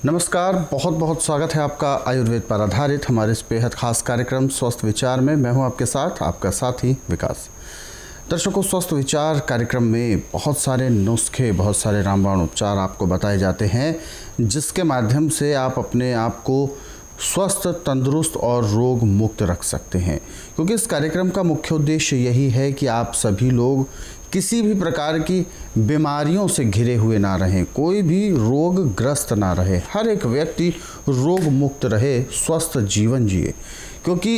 नमस्कार, बहुत बहुत स्वागत है आपका आयुर्वेद पर आधारित हमारे इस बेहद खास कार्यक्रम स्वस्थ विचार में। मैं हूं आपके साथ, आपका साथी विकास। दर्शकों, स्वस्थ विचार कार्यक्रम में बहुत सारे नुस्खे, बहुत सारे रामबाण उपचार आपको बताए जाते हैं, जिसके माध्यम से आप अपने आप को स्वस्थ, तंदुरुस्त और रोग मुक्त रख सकते हैं। क्योंकि इस कार्यक्रम का मुख्य उद्देश्य यही है कि आप सभी लोग किसी भी प्रकार की बीमारियों से घिरे हुए ना रहें, कोई भी रोग ग्रस्त ना रहे, हर एक व्यक्ति रोग मुक्त रहे, स्वस्थ जीवन जिए। क्योंकि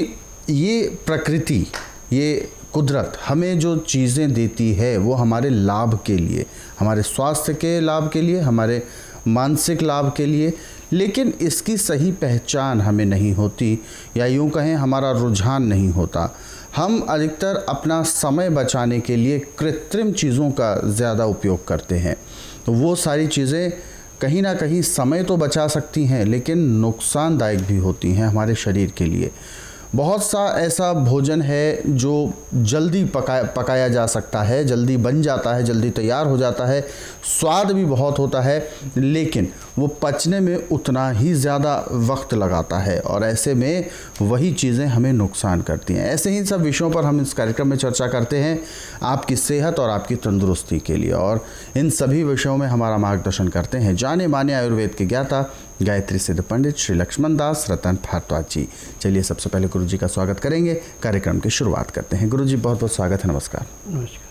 ये प्रकृति, ये कुदरत हमें जो चीज़ें देती है वो हमारे लाभ के लिए, हमारे स्वास्थ्य के लाभ के लिए, हमारे मानसिक लाभ के लिए, लेकिन इसकी सही पहचान हमें नहीं होती, या यूँ कहें हमारा रुझान नहीं होता। हम अधिकतर अपना समय बचाने के लिए कृत्रिम चीज़ों का ज़्यादा उपयोग करते हैं। तो वो सारी चीज़ें कहीं ना कहीं समय तो बचा सकती हैं, लेकिन नुकसानदायक भी होती हैं हमारे शरीर के लिए। बहुत सा ऐसा भोजन है जो जल्दी पकाया जा सकता है, जल्दी बन जाता है, जल्दी तैयार हो जाता है, स्वाद भी बहुत होता है, लेकिन वो पचने में उतना ही ज़्यादा वक्त लगाता है, और ऐसे में वही चीज़ें हमें नुकसान करती हैं। ऐसे ही सब विषयों पर हम इस कार्यक्रम में चर्चा करते हैं आपकी सेहत और आपकी तंदुरुस्ती के लिए, और इन सभी विषयों में हमारा मार्गदर्शन करते हैं जाने माने आयुर्वेद के ज्ञाता गायत्री सिद्ध पंडित श्री लक्ष्मण दास रतन भारद्वाज जी। चलिए सबसे पहले गुरु जी का स्वागत करेंगे, कार्यक्रम की शुरुआत करते हैं। गुरु जी, बहुत बहुत स्वागत है। नमस्कार। नमस्कार।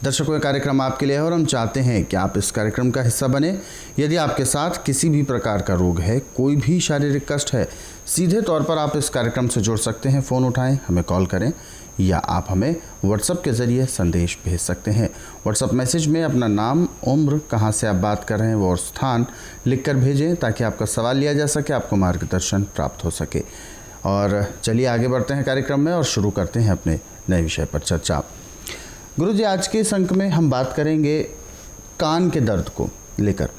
दर्शकों, ये कार्यक्रम आपके लिए है और हम चाहते हैं कि आप इस कार्यक्रम का हिस्सा बने। यदि आपके साथ किसी भी प्रकार का रोग है, कोई भी शारीरिक कष्ट है, सीधे तौर पर आप इस कार्यक्रम से जुड़ सकते हैं। फ़ोन उठाएं, हमें कॉल करें, या आप हमें व्हाट्सएप के ज़रिए संदेश भेज सकते हैं। व्हाट्सएप मैसेज में अपना नाम, उम्र, कहाँ से आप बात कर रहे हैं वो और स्थान लिखकर भेजें, ताकि आपका सवाल लिया जा सके, आपको मार्गदर्शन प्राप्त हो सके। और चलिए आगे बढ़ते हैं कार्यक्रम में और शुरू करते हैं अपने नए विषय पर चर्चा। गुरु जी, आज के इस अंक में हम बात करेंगे कान के दर्द को लेकर।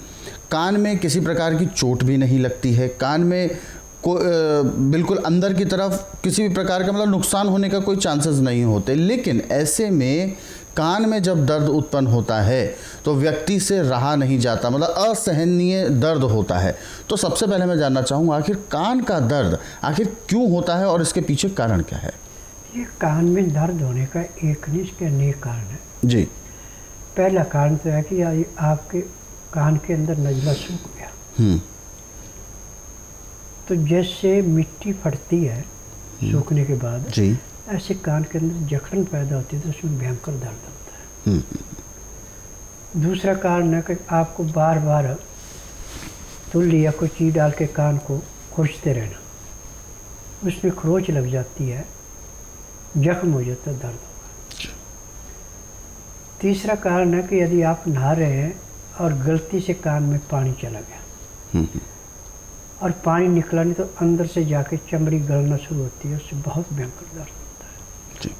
कान में किसी प्रकार की चोट भी नहीं लगती है, कान में बिल्कुल अंदर की तरफ किसी भी प्रकार का मतलब नुकसान होने का कोई चांसेस नहीं होते, लेकिन ऐसे में कान में जब दर्द उत्पन्न होता है तो व्यक्ति से रहा नहीं जाता, मतलब असहनीय दर्द होता है। तो सबसे पहले मैं जानना चाहूँगा, आखिर कान का दर्द आखिर क्यों होता है और इसके पीछे कारण क्या है? ये कान में दर्द होने का एक नहीं, इसके अनेक कारण है जी। पहला कारण तो है कि आपके कान के अंदर नजला सूख गया। तो जैसे मिट्टी फटती है सूखने के बाद जी, ऐसे कान के अंदर जखन पैदा होती है, तो उसमें भयंकर दर्द होता है। दूसरा कारण है कि आपको बार बार तुल्ली या कोई चीज़ डाल के कान को खुरचते रहना, उसमें खरोच लग जाती है, जख्म हो जाता है, दर्द होगा। तीसरा कारण है कि यदि आप नहा रहे हैं और गलती से कान में पानी चला गया और पानी निकला नहीं, तो अंदर से जाके चमड़ी गलना शुरू होती है, उससे बहुत भयंकर दर्द होता है जी।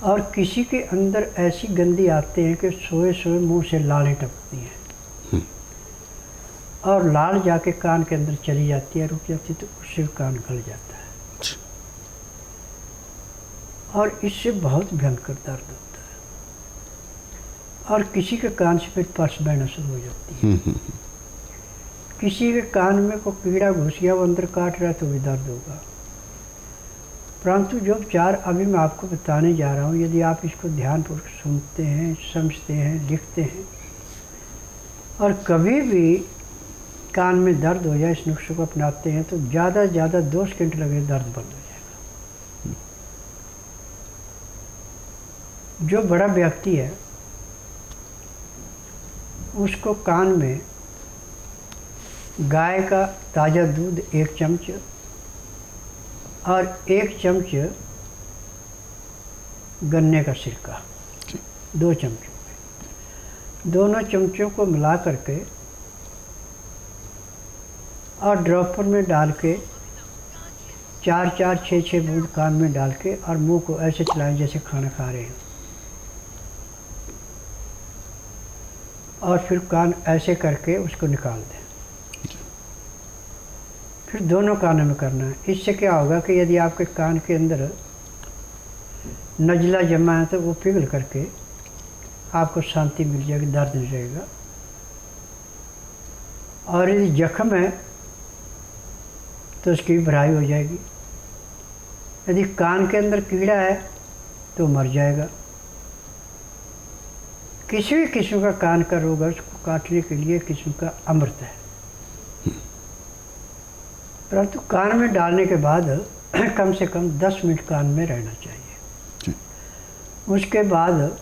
और किसी के अंदर ऐसी गंदी आते हैं कि सोए सोए मुंह से लालें टपकती हैं और लाल जाके कान के अंदर चली जाती है, रुक जाती है, तो उससे कान गल जाता है और इससे बहुत भयंकर दर्द होता है। और किसी के कान से फिर पस बहना शुरू हो जाती है। किसी के कान में कोई कीड़ा घुस गया, वो अंदर काट रहा है, तो भी दर्द होगा। परंतु जो उपचार अभी मैं आपको बताने जा रहा हूँ, यदि आप इसको ध्यानपूर्वक सुनते हैं, समझते हैं, लिखते हैं, और कभी भी कान में दर्द हो जाए, इस नुस्खे को अपनाते हैं, तो ज़्यादा से ज़्यादा 2 सेकंड लगे दर्द बंद हो जाएगा। जो बड़ा व्यक्ति है उसको कान में गाय का ताज़ा दूध 1 चम्मच और 1 चम्मच गन्ने का सिरका 2 चम्मचों में, दोनों चम्मचों को मिला करके और ड्रॉपर में डाल के 4-4, 6-6 बूंद कान में डाल के और मुंह को ऐसे चलाएं जैसे खाना खा रहे हैं, और फिर कान ऐसे करके उसको निकाल दें। फिर दोनों कानों में करना है। इससे क्या होगा कि यदि आपके कान के अंदर नजला जमा है तो वो पिघल करके आपको शांति मिल जाएगी, दर्द नहीं रहेगा। और यदि जख्म है तो उसकी भराई हो जाएगी। यदि कान के अंदर कीड़ा है तो मर जाएगा। किसी भी किस्म का कान का रोग है उसको काटने के लिए किस्म का अमृत है, परंतु कान में डालने के बाद कम से कम 10 मिनट कान में रहना चाहिए। उसके बाद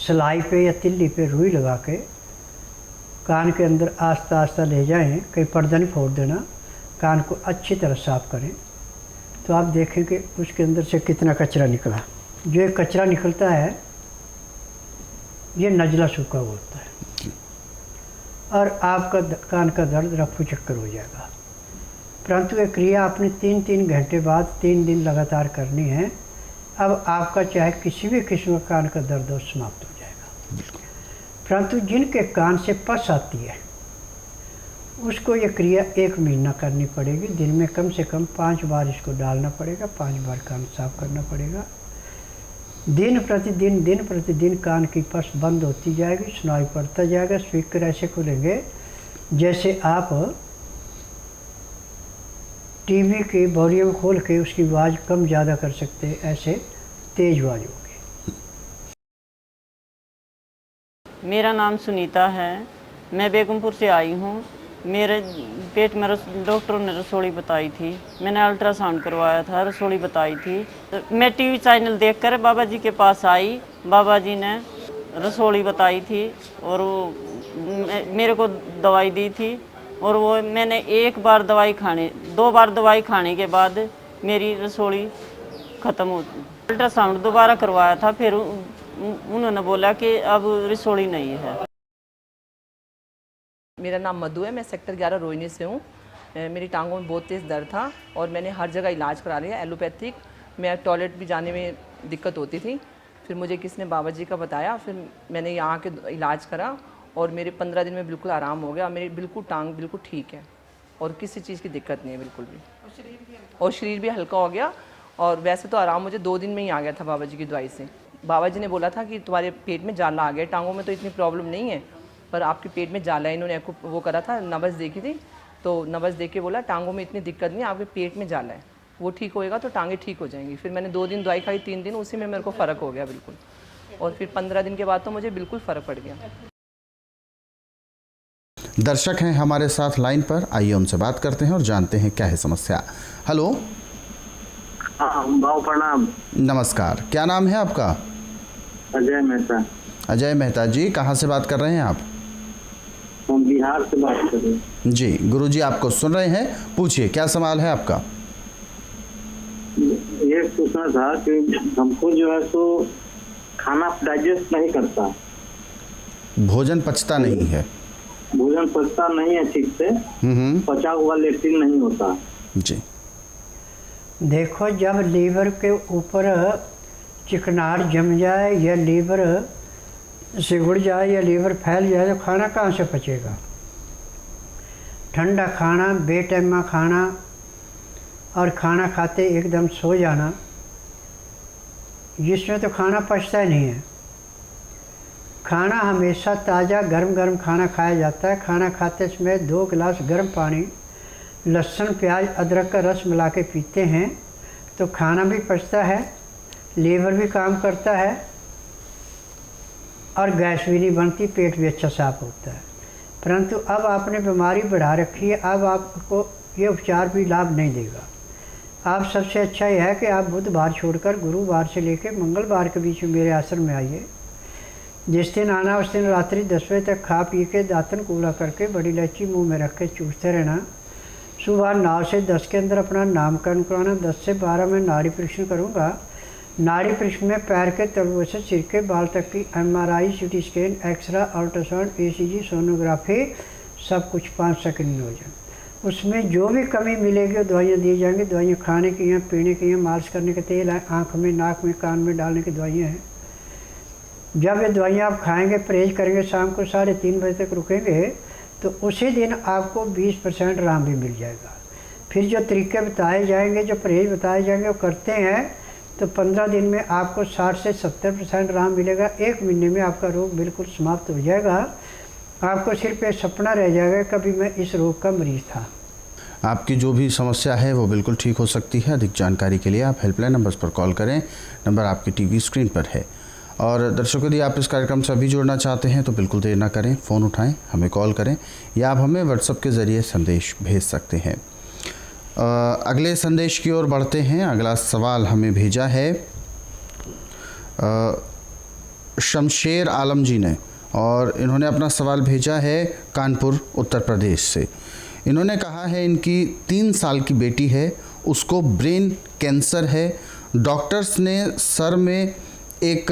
सिलाई पे या तिल्ली पे रुई लगा के कान के अंदर आस्ता आस्ता ले जाएं, कहीं पर्दा नहीं फोड़ देना, कान को अच्छी तरह साफ करें तो आप देखेंगे उसके अंदर से कितना कचरा निकला। जो ये कचरा निकलता है ये नजला सूखा होता है और आपका कान का दर्द रफू चक्कर हो जाएगा। परंतु ये क्रिया आपने 3-3 घंटे बाद 3 दिन लगातार करनी है। अब आपका चाहे किसी भी किस्म का कान का दर्द हो समाप्त हो जाएगा। परंतु जिनके कान से पस आती है उसको ये क्रिया 1 महीना करनी पड़ेगी। दिन में कम से कम 5 बार इसको डालना पड़ेगा, 5 बार कान साफ करना पड़ेगा। दिन प्रतिदिन कान की पस बंद होती जाएगी, सुनाई पड़ता जाएगा। स्पीकर ऐसे खुलेंगे जैसे आप टीवी के वॉल्यूम खोल के उसकी आवाज़ कम ज़्यादा कर सकते हैं, ऐसे तेज आवाज़ होगी। मेरा नाम सुनीता है, मैं बेगमपुर से आई हूँ। मेरे पेट में डॉक्टरों ने रसोली बताई थी, मैंने अल्ट्रासाउंड करवाया था, रसोली बताई थी। तो मैं टीवी चैनल देखकर बाबा जी के पास आई, बाबा जी ने रसोली बताई थी और वो मेरे को दवाई दी थी और वो मैंने 2 बार दवाई खाने के बाद मेरी रसोली ख़त्म हो। अल्ट्रासाउंड दोबारा करवाया था, फिर उन्होंने बोला कि अब रसोली नहीं है। मेरा नाम मधु है, मैं सेक्टर 11 रोहिणी से हूँ। मेरी टांगों में बहुत तेज़ दर्द था और मैंने हर जगह इलाज करा लिया एलोपैथिक। मैं टॉयलेट भी जाने में दिक्कत होती थी, फिर मुझे किसने बाबा जी का बताया, फिर मैंने यहाँ के इलाज करा और मेरे 15 दिन में बिल्कुल आराम हो गया। मेरी बिल्कुल टांग बिल्कुल ठीक है और किसी चीज़ की दिक्कत नहीं है बिल्कुल भी, और शरीर भी हल्का हो गया। और वैसे तो आराम मुझे 2 दिन में ही आ गया था बाबा जी की दवाई से। बाबा जी ने बोला था कि तुम्हारे पेट में जाला आ गया, टांगों में तो इतनी प्रॉब्लम नहीं है पर आपके पेट में जाला है। इन्होंने वो करा था, नब्ज़ देखी थी, तो नब्ज़ देख के बोला टांगों में इतनी दिक्कत नहीं है, आपके पेट में जाला है, वो ठीक होएगा तो टांगें ठीक हो जाएंगी। फिर मैंने 2 दिन दवाई खाई, 3 दिन उसी में मेरे को फ़र्क हो गया बिल्कुल, और फिर 15 दिन के बाद तो मुझे बिल्कुल फ़र्क पड़ गया। दर्शक हैं हमारे साथ लाइन पर, आइए उनसे बात करते हैं और जानते हैं क्या है समस्या। हेलो। भाव प्रणाम। नमस्कार, क्या नाम है आपका? अजय मेहता। अजय मेहता जी, कहाँ से बात कर रहे हैं आप? हम बिहार से बात कर रहे हैं। जी, गुरुजी आपको सुन रहे हैं, पूछिए क्या सवाल है आपका? ये पूछना था कि हमको जो है तो खाना डाइजेस्ट नहीं करता, भोजन पचता नहीं है। भोजन पचता नहीं है ठीक से, पचा हुआ लेट्रिन नहीं होता। जी, देखो जब लीवर के ऊपर चिकनाहट जम जाए या लीवर सिकुड़ जाए या लीवर फैल जाए तो खाना कहाँ से पचेगा। ठंडा खाना, बेटैमा खाना और खाना खाते एकदम सो जाना, जिसमें तो खाना पचता ही नहीं है। खाना हमेशा ताज़ा गर्म गर्म खाना खाया जाता है। खाना खाते समय 2 गिलास गर्म पानी, लहसुन प्याज अदरक का रस मिला के पीते हैं तो खाना भी पचता है, लीवर भी काम करता है और गैस भी नहीं बनती, पेट भी अच्छा साफ होता है। परंतु अब आपने बीमारी बढ़ा रखी है, अब आपको ये उपचार भी लाभ नहीं देगा। आप सबसे अच्छा यह है कि आप बुधवार छोड़कर गुरुवार से लेकर मंगलवार के बीच में मेरे आश्रम में आइए। जिस दिन आना उस दिन रात्रि 10 बजे तक खा पी के दातन कूला करके बड़ी इलायची मुंह में रख के चूसते रहना। सुबह 9 से 10 के अंदर अपना नामकरण कराना। 10 से 12 में नाड़ी परीक्षण करूँगा। नाड़ी परीक्षण में पैर के तलुओं से सिर के बाल तक की MRI, CT scan, X ray, ultrasound, ECG, sonography, सब कुछ 5 सेकंड में हो जाए। उसमें जो भी कमी मिलेगी वो दवाइयाँ दी जाएंगी। दवाइयाँ खाने की हैं, पीने की हैं, मालिश करने के तेल है, आँख में, नाक में, कान में डालने की दवाइयाँ हैं। जब ये दवाइयाँ आप खाएंगे, परहेज करेंगे, शाम को 3:30 बजे तक रुकेंगे तो उसी दिन आपको 20% आराम भी मिल जाएगा। फिर जो तरीके बताए जाएंगे, जो परहेज बताए जाएंगे वो करते हैं तो 15 दिन में आपको 60 से 70% आराम मिलेगा। 1 महीने में आपका रोग बिल्कुल समाप्त हो जाएगा। आपको सिर्फ ये सपना रह जाएगा कभी मैं इस रोग का मरीज था। आपकी जो भी समस्या है वो बिल्कुल ठीक हो सकती है। अधिक जानकारी के लिए आप हेल्पलाइन नंबर्स पर कॉल करें, नंबर आपकी टीवी स्क्रीन पर है। और दर्शकों, यदि आप इस कार्यक्रम से अभी जुड़ना चाहते हैं तो बिल्कुल देर ना करें, फ़ोन उठाएं, हमें कॉल करें या आप हमें व्हाट्सएप के ज़रिए संदेश भेज सकते हैं। अगले संदेश की ओर बढ़ते हैं। अगला सवाल हमें भेजा है शमशेर आलम जी ने, और इन्होंने अपना सवाल भेजा है कानपुर उत्तर प्रदेश से। इन्होंने कहा है इनकी 3 साल की बेटी है, उसको ब्रेन कैंसर है। डॉक्टर्स ने सर में एक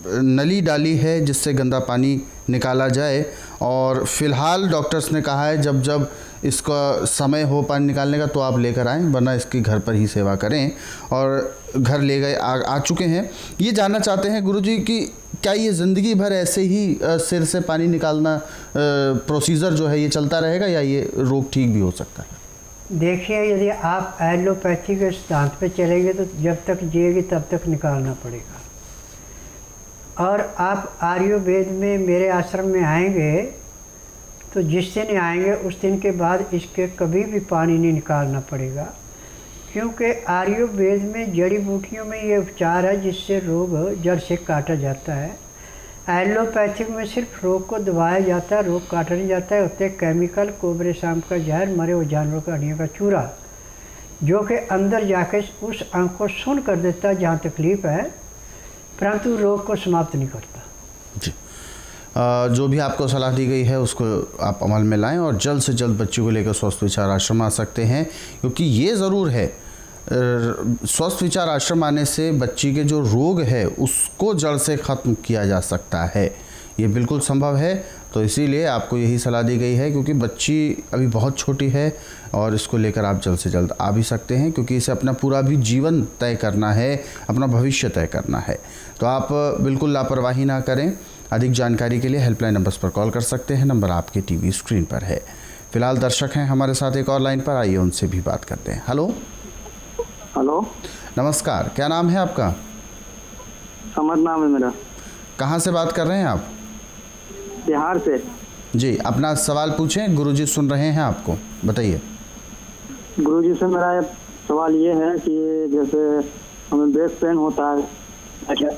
नली डाली है जिससे गंदा पानी निकाला जाए, और फ़िलहाल डॉक्टर्स ने कहा है जब जब इसका समय हो पानी निकालने का तो आप लेकर आएँ, वरना इसकी घर पर ही सेवा करें। और घर ले गए, आ चुके हैं। ये जानना चाहते हैं गुरुजी कि क्या ये ज़िंदगी भर ऐसे ही सिर से पानी निकालना प्रोसीजर जो है ये चलता रहेगा, या ये रोग ठीक भी हो सकता है? देखिए, यदि आप एलोपैथी के सिद्धांत पे चलेंगे तो जब तक जिएगी तब तक निकालना पड़ेगा। और आप आयुर्वेद में मेरे आश्रम में आएंगे तो जिस दिन आएंगे उस दिन के बाद इसके कभी भी पानी नहीं निकालना पड़ेगा, क्योंकि आयुर्वेद में जड़ी बूटियों में ये उपचार है जिससे रोग जड़ से काटा जाता है। एलोपैथिक में सिर्फ रोग को दबाया जाता है, रोग काटा नहीं जाता है। होते केमिकल, कोबरे शाम का जहर, मरे हुए जानवरों का हड्डियों का चूरा, जो कि अंदर जाके उस अंग को सुन्न कर देता है जहाँ तकलीफ है, परंतु रोग को समाप्त नहीं करता। जी, जो भी आपको सलाह दी गई है उसको आप अमल में लाएं और जल्द से जल्द बच्ची को लेकर स्वस्थ विचार आश्रम आ सकते हैं, क्योंकि ये ज़रूर है स्वस्थ विचार आश्रम आने से बच्ची के जो रोग है उसको जड़ से ख़त्म किया जा सकता है। ये बिल्कुल संभव है। तो इसीलिए आपको यही सलाह दी गई है, क्योंकि बच्ची अभी बहुत छोटी है और इसको लेकर आप जल्द से जल्द आ भी सकते हैं, क्योंकि इसे अपना पूरा भी जीवन तय करना है, अपना भविष्य तय करना है। तो आप बिल्कुल लापरवाही ना करें। अधिक जानकारी के लिए हेल्पलाइन नंबर्स पर कॉल कर सकते हैं, नंबर आपके टीवी स्क्रीन पर है। फिलहाल दर्शक हैं हमारे साथ एक और लाइन पर, आइए उनसे भी बात करते हैं। हेलो हेलो, नमस्कार, क्या नाम है आपका? समद नाम है मेरा। कहाँ से बात कर रहे हैं आप? बिहार से। जी, अपना सवाल पूछें, गुरुजी सुन रहे हैं आपको, बताइए। गुरुजी से मेरा सवाल ये है कि जैसे हमें बैक पेन होता है,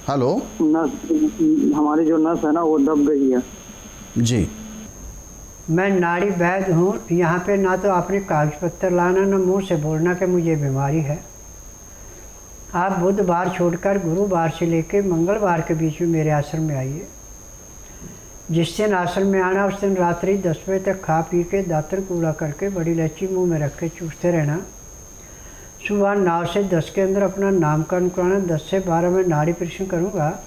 हेलो, नस, हमारी जो नस है ना वो दब गई है। जी, मैं नाड़ी वैद्य हूँ। यहाँ पे ना तो आपने कागज पत्तर लाना, ना मुंह से बोलना कि मुझे बीमारी है। आप बुधवार छोड़कर गुरुवार से लेकर मंगलवार के बीच में मेरे आश्रम में आइए। जिस दिन आश्रम में आना उस दिन रात्रि 10 बजे तक खा पी के दातर कूड़ा करके बड़ी इलायची मुंह में रख के चूसते रहना। सुबह 9 से 10 के अंदर अपना नामकरण कराना। 10 से 12 में नाड़ी परीक्षण करूँगा।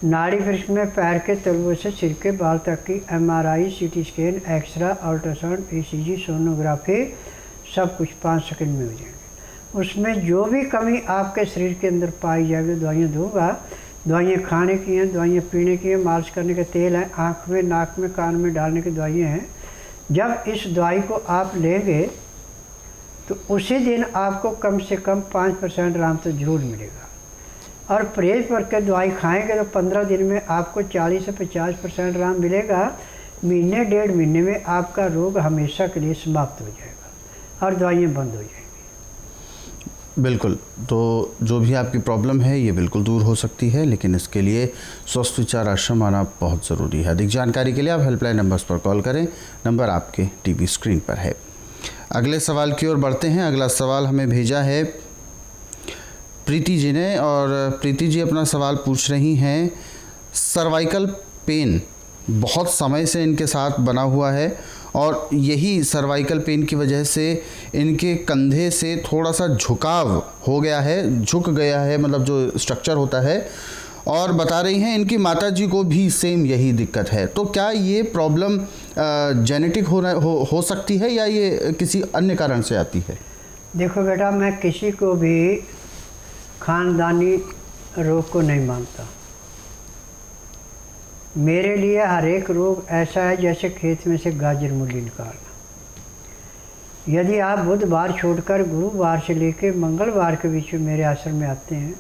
नाड़ी परीक्षण में पैर के तलवों से सिर के बाल तक की MRI, CT scan, X ray, ultrasound, ECG, sonography सब कुछ 5 सेकंड में हो जाएंगे। उसमें जो भी कमी आपके शरीर के अंदर पाई जाएगी दवाइयाँ दूँगा। दवाइयाँ खाने की हैं, दवाइयाँ पीने की हैं, मालिश करने के तेल हैं, आँख में, नाक में, कान में डालने की दवाइयाँ हैं। जब इस दवाई को आप लेंगे तो उसी दिन आपको कम से कम 5% आराम तो ज़रूर मिलेगा। और परहेज करके दवाई खाएंगे तो 15 दिन में आपको 40 से 50% आराम मिलेगा। महीने 1.5 महीने में आपका रोग हमेशा के लिए समाप्त हो जाएगा और दवाइयाँ बंद हो जाएंगी। बिल्कुल। तो जो भी आपकी प्रॉब्लम है ये बिल्कुल दूर हो सकती है, लेकिन इसके लिए स्वस्थ विचार आश्रम आना बहुत ज़रूरी है। अधिक जानकारी के लिए आप हेल्पलाइन नंबर्स पर कॉल करें, नंबर आपके टीवी स्क्रीन पर है। अगले सवाल की ओर बढ़ते हैं। अगला सवाल हमें भेजा है प्रीति जी ने, और प्रीति जी अपना सवाल पूछ रही हैं सर्वाइकल पेन बहुत समय से इनके साथ बना हुआ है, और यही सर्वाइकल पेन की वजह से इनके कंधे से थोड़ा सा झुकाव हो गया है, झुक गया है, मतलब जो स्ट्रक्चर होता है। और बता रही हैं इनकी माताजी को भी सेम यही दिक्कत है। तो क्या ये प्रॉब्लम जेनेटिक हो सकती है या ये किसी अन्य कारण से आती है? देखो बेटा, मैं किसी को भी खानदानी रोग को नहीं मानता। मेरे लिए हर एक रोग ऐसा है जैसे खेत में से गाजर मूली निकालना। यदि आप बुधवार छोड़कर गुरुवार से लेकर मंगलवार के बीच में मेरे आश्रम में आते हैं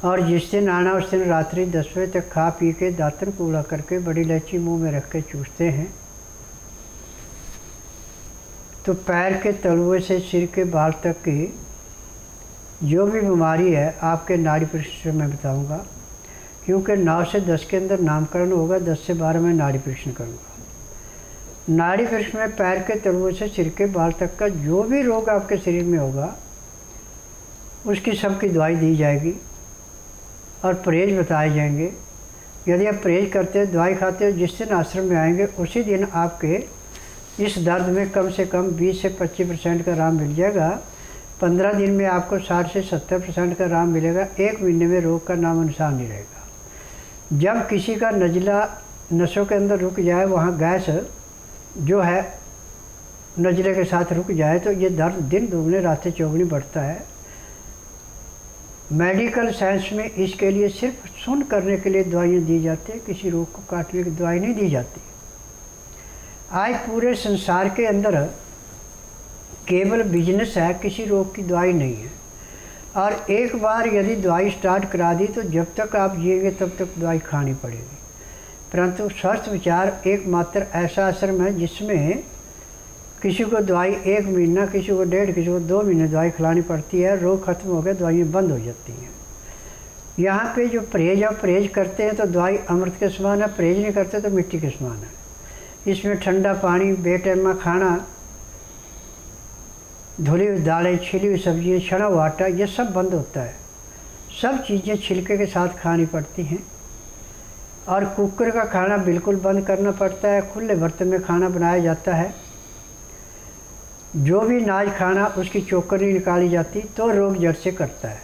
और जिस दिन आना उस दिन रात्रि 10 बजे तक खा पी के दातन कूड़ा करके बड़ी इलायची मुंह में रख के चूसते हैं तो पैर के तलुए से सिर के बाल तक की जो भी बीमारी है आपके नाड़ी परीक्षण से मैं बताऊंगा, क्योंकि 9 से 10 के अंदर नामकरण होगा, 10 से 12 में नाड़ी परीक्षण करूंगा। नाड़ी परीक्षण में पैर के तलुए से सिर के बाल तक का जो भी रोग आपके शरीर में होगा उसकी सबकी दवाई दी जाएगी और परहेज बताए जाएंगे। यदि आप परहेज करते हो, दवाई खाते हो, जिस दिन आश्रम में आएंगे उसी दिन आपके इस दर्द में कम से कम 20 से 25% का आराम मिल जाएगा। 15 दिन में आपको 60 से 70% का आराम मिलेगा। 1 महीने में रोग का नाम निशान नहीं रहेगा। जब किसी का नज़ला नसों के अंदर रुक जाए, वहाँ गैस जो है नज़ले के साथ रुक जाए, तो ये दर्द दिन दुगने रातें चौगुनी बढ़ता है। मेडिकल साइंस में इसके लिए सिर्फ सुन करने के लिए दवाइयाँ दी जाती है, किसी रोग को काटने की दवाई नहीं दी जाती। आज पूरे संसार के अंदर केवल बिजनेस है, किसी रोग की दवाई नहीं है। और एक बार यदि दवाई स्टार्ट करा दी तो जब तक आप जिएंगे तब तक दवाई खानी पड़ेगी। परंतु स्वस्थ विचार एकमात्र ऐसा आश्रम है जिसमें किसी को दवाई 1 महीना, किसी को 1.5, किसी को 2 महीने दवाई खिलानी पड़ती है। रोग खत्म हो गया, दवाइयाँ बंद हो जाती हैं। यहाँ पे जो परहेज आप परहेज करते हैं तो दवाई अमृत के समान है, परहेज नहीं करते तो मिट्टी के समान है। इसमें ठंडा पानी, बेटैमा खाना, धुली हुई दालें, छिली हुई सब्जियाँ, छना हुआ आटा, ये सब बंद होता है। सब चीज़ें छिलके के साथ खानी पड़ती हैं। और कुकर का खाना बिल्कुल बंद करना पड़ता है। खुले बर्तन में खाना बनाया जाता है। जो भी नाज खाना उसकी चोकर नहीं निकाली जाती तो रोग जड़ से करता है।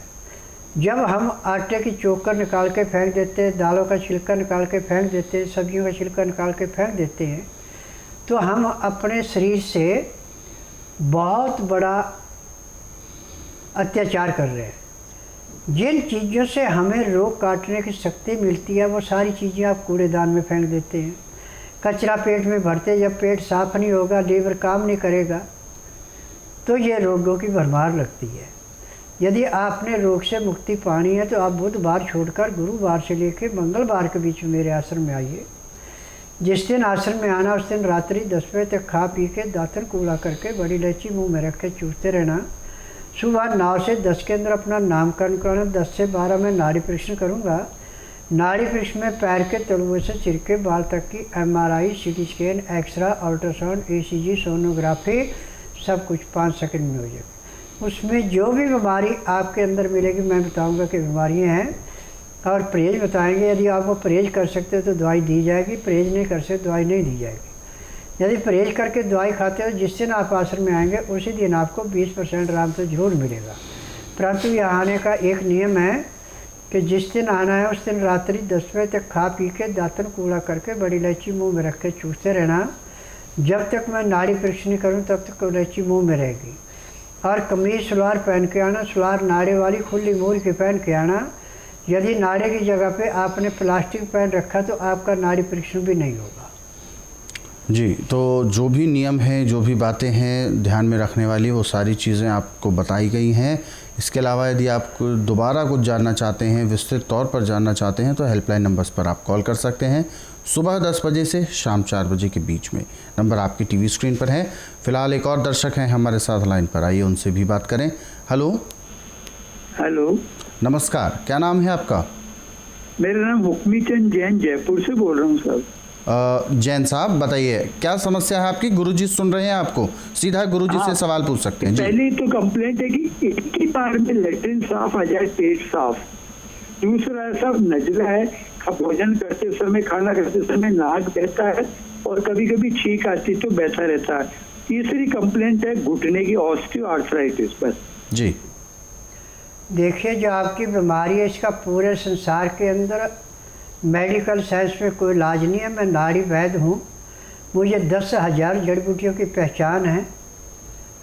जब हम आटे की चोकर निकाल के फेंक देते हैं, दालों का छिलका निकाल के फेंक देते हैं, सब्जियों का छिलका निकाल के फेंक देते हैं, तो हम अपने शरीर से बहुत बड़ा अत्याचार कर रहे हैं। जिन चीज़ों से हमें रोग काटने की शक्ति मिलती है वो सारी चीज़ें आप कूड़ेदान में फेंक देते हैं। कचरा पेट में भरते, जब पेट साफ नहीं होगा, लीवर काम नहीं करेगा, तो ये रोगों की भरमार लगती है। यदि आपने रोग से मुक्ति पानी है तो आप बुधवार छोड़कर गुरुवार से लेकर मंगलवार के बीच में मेरे आश्रम में आइए। जिस दिन आश्रम में आना उस दिन रात्रि 10 बजे तक खा पी के दातन कूड़ा करके बड़ी इलायची मुंह में रख के चूसते रहना। सुबह 9 से 10 के अंदर अपना नामकरण कराना। 10 से 12 में नाड़ी परीक्षण करूँगा। नाड़ी परीक्षण में पैर के तलुए से सिर के बाल तक की MRI, CT scan, X ray, ultrasound, ECG, sonography, सब कुछ 5 सेकंड में हो जाएगा। उसमें जो भी बीमारी आपके अंदर मिलेगी मैं बताऊंगा कि बीमारियां हैं और परहेज बताएंगे। यदि आप वो परहेज कर सकते हो तो दवाई दी जाएगी, परहेज नहीं कर सकते दवाई नहीं दी जाएगी। यदि परहेज करके दवाई खाते हो, जिस दिन आप आश्रम में आएंगे उसी दिन आपको 20% आराम तो ज़रूर मिलेगा। परंतु यहाँ आने का एक नियम है कि जिस दिन आना है उस दिन रात्रि 10 बजे तक खा पी के दातन कूड़ा करके बड़ी इलायची मुँह में रख के चूसते रहना। जब तक मैं नाड़ी परीक्षण नहीं करूँ तब तक इलायची मुँह में रहेगी। और कमीज सलवार पहन के आना, सलवार नाड़े वाली खुली मूल की पहन के आना। यदि नाड़े की जगह पे आपने प्लास्टिक पहन रखा तो आपका नाड़ी परीक्षण भी नहीं होगा। जी, तो जो भी नियम हैं, जो भी बातें हैं ध्यान में रखने वाली, वो सारी चीज़ें आपको बताई गई हैं। इसके अलावा यदि आप दोबारा कुछ जानना चाहते हैं, विस्तृत तौर पर जानना चाहते हैं, तो हेल्पलाइन नंबर्स पर आप कॉल कर सकते हैं। सुबह 10 बजे से शाम 4 बजे के बीच में नंबर आपकी टीवी स्क्रीन पर है। फिलहाल एक और दर्शक हैं हमारे साथ लाइन पर, आइए उनसे भी बात करें। हेलो। हेलो, नमस्कार, क्या नाम है आपका? मेरा नाम हुक्मी चंद जैन, जयपुर से बोल रहा हूँ साहब। जैन साहब बताइए क्या समस्या है आपकी? गुरुजी सुन रहे हैं आपको, सीधा गुरुजी से सवाल पूछ सकते हैं जी। पहली तो कंप्लेंट है कि एक ही बार में लेटरिन साफ आ जाए, पेट साफ। दूसरा ऐसा नजला है, भोजन करते समय, खाना करते समय नाक बहता है और कभी कभी छींक आती तो बहता रहता है। तीसरी कंप्लेंट है घुटने की ऑस्टियोआर्थराइटिस पर। जी देखिए, जो आपकी बीमारी है इसका पूरे संसार के अंदर मेडिकल साइंस में कोई इलाज नहीं है। मैं नाड़ी वैद्य हूँ, मुझे 10,000 जड़ी बूटियों की पहचान है।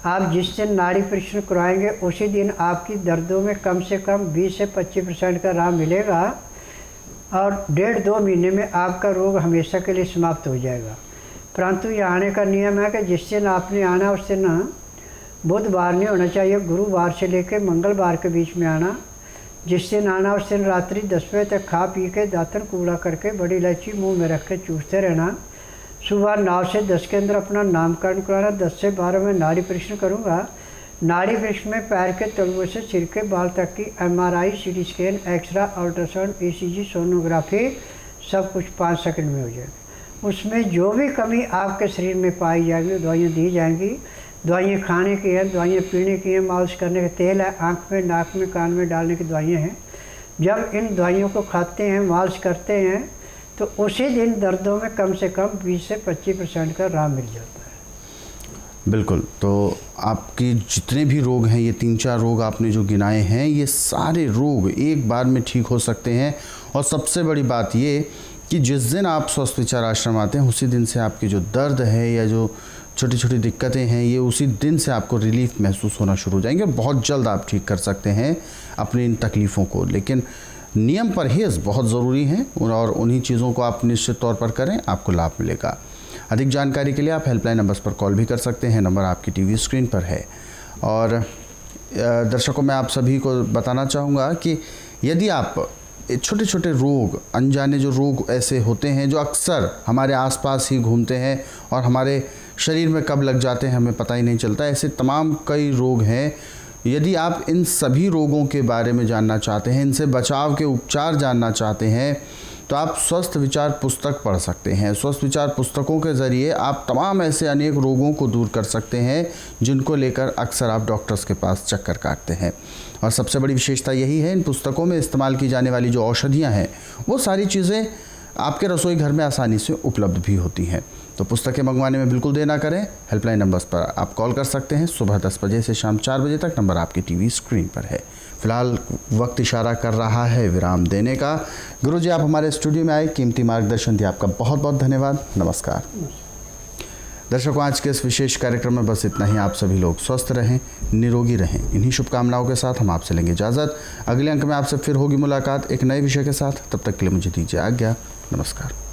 आप जिस दिन नाड़ी परीक्षण कराएंगे उसी दिन आपकी दर्दों में कम से कम 20 से 25% का आराम मिलेगा और 1.5-2 महीने में आपका रोग हमेशा के लिए समाप्त हो जाएगा। परंतु यहाँ आने का नियम है कि जिस दिन आपने आना उस दिन बुधवार नहीं होना चाहिए, गुरुवार से लेकर मंगलवार के बीच में आना। जिस दिन आना उस दिन रात्रि 10 बजे तक खा पी के दातन कूड़ा करके बड़ी इलायची मुंह में रख के चूसते रहना। सुबह 9 से 10 के अंदर अपना नामकरण कराना। 10 से 12 में नाड़ी परीक्षण करूँगा। नाड़ी परीक्षण में पैर के तलुओं से सिर के बाल तक की MRI, CT scan, X ray, ultrasound, ECG, sonography सब कुछ 5 सेकंड में हो जाएगा। उसमें जो भी कमी आपके शरीर में पाई जाएगी दवाइयाँ दी जाएंगी। दवाइयाँ खाने की हैं, दवाइयाँ पीने की हैं, मालिश करने का तेल है, आँख में, नाक में, कान में डालने की दवाइयाँ हैं। जब इन दवाइयों को खाते हैं, मालिश करते हैं, तो उसी दिन दर्दों में कम से कम 20 से 25% का आराम मिल जाता है। बिल्कुल। तो आपके जितने भी रोग हैं, ये 3-4 रोग आपने जो गिनाए हैं, ये सारे रोग एक बार में ठीक हो सकते हैं। और सबसे बड़ी बात ये कि जिस दिन आप स्वस्थ विचार आश्रम आते हैं, उसी दिन से आपकी जो दर्द है या जो छोटी छोटी दिक्कतें हैं, ये उसी दिन से आपको रिलीफ महसूस होना शुरू हो जाएंगे और बहुत जल्द आप ठीक कर सकते हैं अपनी इन तकलीफ़ों को। लेकिन नियम परहेज़ बहुत ज़रूरी है और उन्हीं चीज़ों को आप निश्चित तौर पर करें, आपको लाभ मिलेगा। अधिक जानकारी के लिए आप हेल्पलाइन नंबर्स पर कॉल भी कर सकते हैं। नंबर आपकी टीवी स्क्रीन पर है। और दर्शकों, मैं आप सभी को बताना चाहूँगा कि यदि आप छोटे छोटे रोग, अनजाने जो रोग ऐसे होते हैं जो अक्सर हमारे आसपास ही घूमते हैं और हमारे शरीर में कब लग जाते हैं हमें पता ही नहीं चलता, ऐसे तमाम कई रोग हैं। यदि आप इन सभी रोगों के बारे में जानना चाहते हैं, इनसे बचाव के उपचार जानना चाहते हैं, तो आप स्वस्थ विचार पुस्तक पढ़ सकते हैं। स्वस्थ विचार पुस्तकों के ज़रिए आप तमाम ऐसे अनेक रोगों को दूर कर सकते हैं जिनको लेकर अक्सर आप डॉक्टर्स के पास चक्कर काटते हैं। और सबसे बड़ी विशेषता यही है, इन पुस्तकों में इस्तेमाल की जाने वाली जो औषधियाँ हैं, वो सारी चीज़ें आपके रसोई घर में आसानी से उपलब्ध भी होती हैं। तो पुस्तकें मंगवाने में बिल्कुल देर ना करें। हेल्पलाइन नंबर्स पर आप कॉल कर सकते हैं। सुबह 10 बजे से शाम 4 बजे तक नंबर आपकी टीवी स्क्रीन पर है। फिलहाल वक्त इशारा कर रहा है विराम देने का। गुरुजी, आप हमारे स्टूडियो में आए, कीमती मार्गदर्शन दिया, आपका बहुत बहुत धन्यवाद। नमस्कार। दर्शकों, आज के इस विशेष कार्यक्रम में बस इतना ही। आप सभी लोग स्वस्थ रहें, निरोगी रहें। इन्हीं शुभकामनाओं के साथ हम आपसे लेंगे इजाज़त। अगले अंक में आपसे फिर होगी मुलाकात एक नए विषय के साथ। तब तक के लिए मुझे दीजिए आज्ञा। नमस्कार।